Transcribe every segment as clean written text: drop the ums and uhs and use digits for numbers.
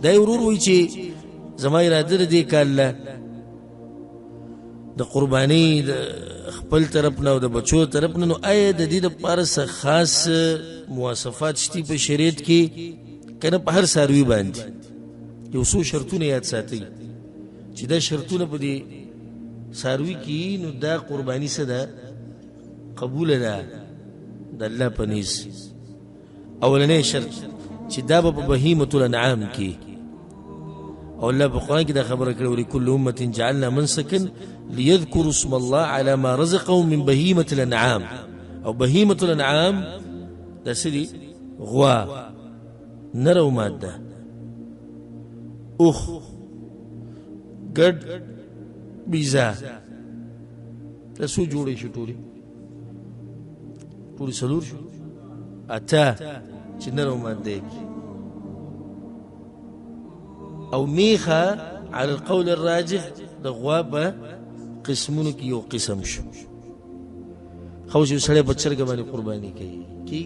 دا ورور وایي چې زما اراده ده دې کال له د قربانۍ د خپل طرف نه او د بچو طرف نه، نو آیا د دې دپاره څه خاص مواصفات شتي په شریعت کې که نه په هر څاروي باندې یو څو شرطونه یاد ساتئ چې دا شرطونه په دې څاروي کې نو دا قرباني څه ده قبوله ده د الله په نیز. اولنی شرط چې دا به په بهیمة الانعام کې، او الله په قرآن کې دا خبره کړې ولکل امة جعلنا منسکا لیذکروا اسم الله على ما رزقهم من بهیمة الانعام. او بهیمة الانعام دا څه دي؟ غوا، نر او ماده، اوښ، ګډ، بیزه، دا څو جوړې شو؟ ټولې څلور شو، اته چې نر او ماده. او میخه على القول الراجح د غوا په قسمونو کې یو قسم شو. خو چې سړی په چرګه باندې قرباني کوي کی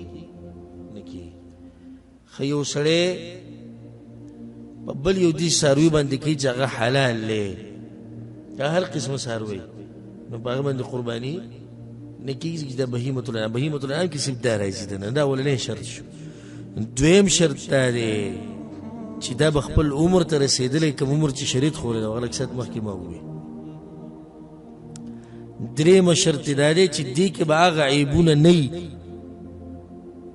نه کی، خو یو سړی په بل یو دي څاروي باندې کوي چې هغه حلال دی، هر قسمه څاروي، نو په هغه باندې قرباني نه کېږي چې د بهیمة الانعام. بهیمة الانعام کې صرف دا راځي دننه، دا اولنی شرط شو. دویم شرط دا دی چې دا به خپل عمر ته رسېدلی، کوم عمر چې شریعت ښوولی دی، هغه اکثریت مخکې ما وویل. درېیمه شرط دا دی چې دې کې به هغه عیبونه نه وي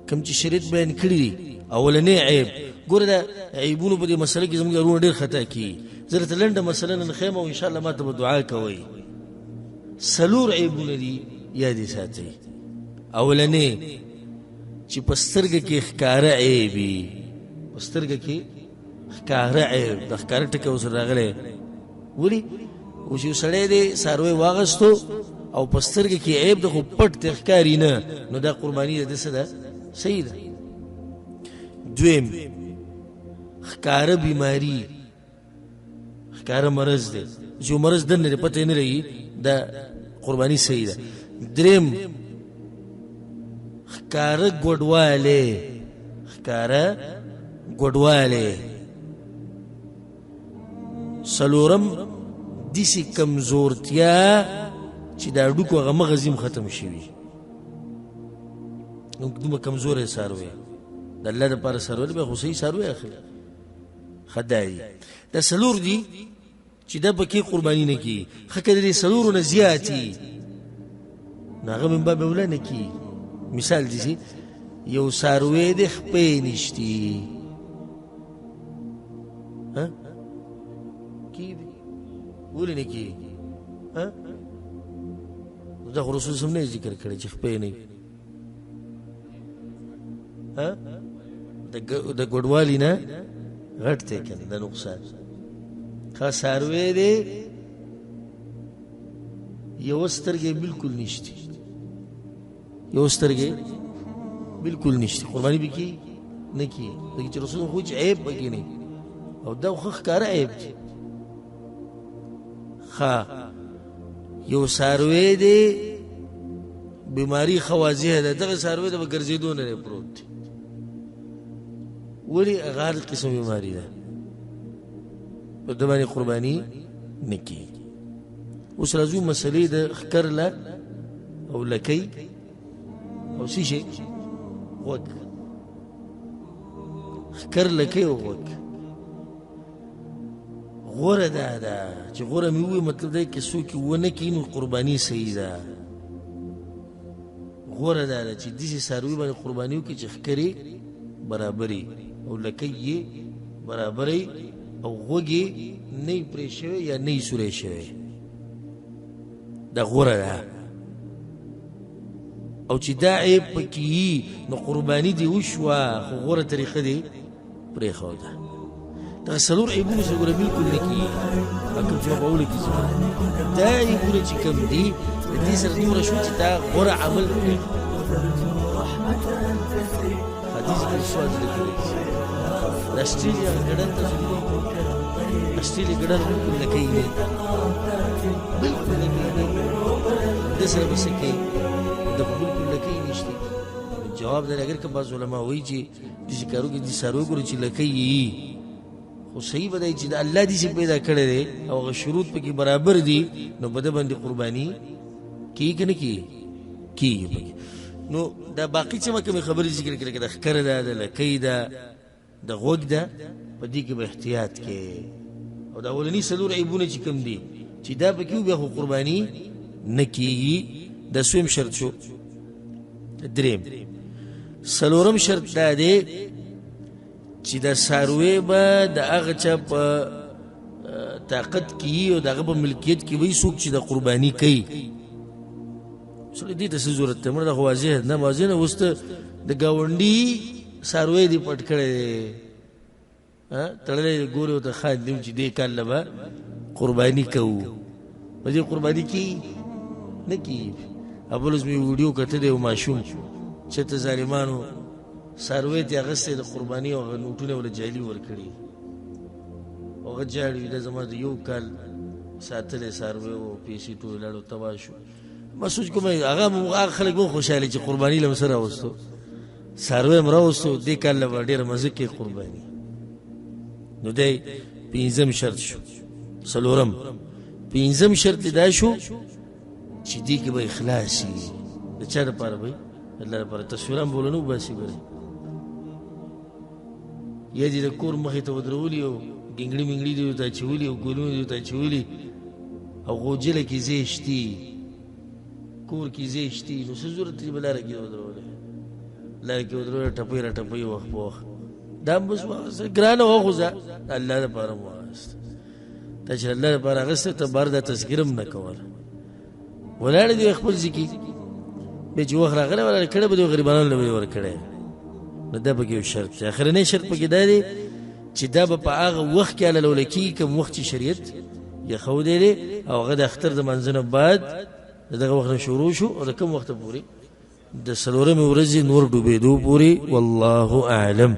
کوم چې شریعت بیان کړي دي. اولنی عیب، ګوره دا عیبونو په دې مسله کې زموږ وروڼه ډېر خطا کېږي. زه درته لنډه مسله نن ښیم او انشاءالله ما ته به دعا کوئ. څلور عیبونه دي یاد یې ساتئ. اولنی چې په سترګه کې ښکاره عیب وي، په سترګه کې ښکاره عیب، د ښکاره ټکی اوسره راغلی. ولې؟ اوس یو سړی دی څاروی واغستو او په سترګه کې عیب ده خو پټ دی ښکاري نه، نو دا قرباني د ده څه ده؟ صحیح ده. دویم ښکاره بیماري، ښکاره مرض دی، چې مرض دننه دی پته یې نه لګي، دا قرباني صحیح ده. دریم ښکاره ګوډوالی، ښکاره ګوډوالی. څلورم داسې کمزورتیا چې دا هډوکو هغه مغز هم ختم شوي، نو دومره کمزوری څاروی د الله دپاره څاروی دی، بیا خو صحیح څاروی اخلي. ښه دا دي، دا څلور دي چې دا پکې قرباني نه کېږي. ښه که د دې څلورو نه زیات وي نو هغه من باب اوله نه کېږي. مثال داسې یو څاروی دی خپې نشتي، کېږي ولې نه کېږي؟ دا خو رسول صلی نه ذکر کړی چې خپې نه وي. د ګوډوالي نه غټ دی که نه د نقصان. ښه څاروی دی یوه سترګې بلکل نشتي، یو سترګې بلکل نشتي، قرباني به کېږي؟ نه کېږي، ځکه چې رسول خو چې عیب پکې نه وي، او دا خو ښکاره عیب دی. ښه یو څاروی دی بیماري ښه واضحه ده، دغه څاروی د به ګرځېدو نه دی پروت دی. ولې؟ هغه هر قسم بیماري ده، په ده باندې قرباني نه کېږي. اوس راځو مسلې د ښکر له او لکۍ او څه شی غوږ. ښکر، لکۍ او غوږ. غوره دا ده چې غوره مې ووایي مطلب دی که څوک یې ونه کړي نو قرباني صحیح ده. غوره دا ده چې داسې څاروي باندې قرباني وکړي چې ښکر یې برابر وي او لکۍ یې برابر وي او غوږ یې نه وي پرې شوی یا نه وي سوری شوی، دا غوره ده. او چې دا عیب پکې وي نو قرباني دې وشوه، خو غوره طریقه دې پرېښوده. دغه څلور عیبونه چې ګوره بلکل نه کېږي، کوم چې په اوله کې ذکر دا عیبونه چې کوم دي د دې سره دومره شو چې دا غوره عمل دی. حدیث کې سوال لیکلی د اسټرالیا ګډن ته اسټرالیا ګډن بلکل نه کوي، بلکل نه کوي، د سره به څه کوي؟ د بلکل نه کوي نشته. جواب دی اگر که بعض علما وایي چې داسې کارو کې دې څاروي ګورو چې لکۍ یې خو صحیح بدای چې د الله دې پیدا کړی دی او هغه شروط پکې برابر دي نو بده باندې قرباني کی کنه کی نو دا باقی چې مکه خبرې ذکر کړې د خکر ده د لکۍ ده د غوږ ده په دې کې به احتیاط کې او دا اولنی څلور عیبونه چې کوم دي چې دا پکې بیا خو قرباني نه کیږي دا سویم شرط شو. دریم څلورم شرط دا دی چې دا څاروی به د هغه چا په طاقت کې او د هغه په ملکیت کې وي څوک چې د قرباني کوي. سره دې ته څه ضرورت دی مړه خو واضح نه واضح نه اوس ته د ګاونډي څاروی دې پټ کړی دی تړلی ګورې ورته خان دیم چې دې کال به قرباني کوو په دې قرباني کې نه کېږي. ابلوز مې ویډیو کته دی ماشوم چې ته ظالمانو څاروی ته اخیستی د قرباني او هغه نوټونه ورله جعلي ورکړي هغه جاړي دا زما د یو کال ساتلی څاروی و پیسې ټولې لاړو تباه شو. ما سوچ کوم هغه خلک به خوشحاله چې قرباني له سره راوستو څاروی هم راوستو دې کال له به ډېره مزه کې قرباني. نو دی پنځم شرط شو. څلورم پنځم شرط دا شو چې دې کې به اخلاص وي د چا دپاره به الله لپاره تصویران بوله نه وباسي ګورې یا دې د کور مخې ته ودرولي او ګنګړي منګړي دې ورته اچولي او ګلونه دې ورته اچولي او غوجله کې ځای شتي کور کې ځای شتي نو څه ضرورت دی به لاره کې ودرولی لاره کې ودرولی ټپۍ را ټپۍ وخت په وخت دا هم بس واغسته ګرانه واخوځه د الله دپاره م واغسته تا چې الله دپاره اخیسته ته بار دا تذکره هم نه کوله ولاړې دې خپل ځای کې بیا چې وخت راغلی ولاړې کړی به دې غریبانو له به یې ورکړی نو دا پکې یو شرط دی. اخرنی شرط پکې دا دی چې دا به په هغه وخت کې حلالولی کېږي کوم وخت چې شریعت یې ښودی دی او هغه د اختر د منځه نه بعد د دغه وخت نه شروع شو او د کوم وخته پورې د څلورمې ورځې نور ډوبېدو پورې والله اعلم.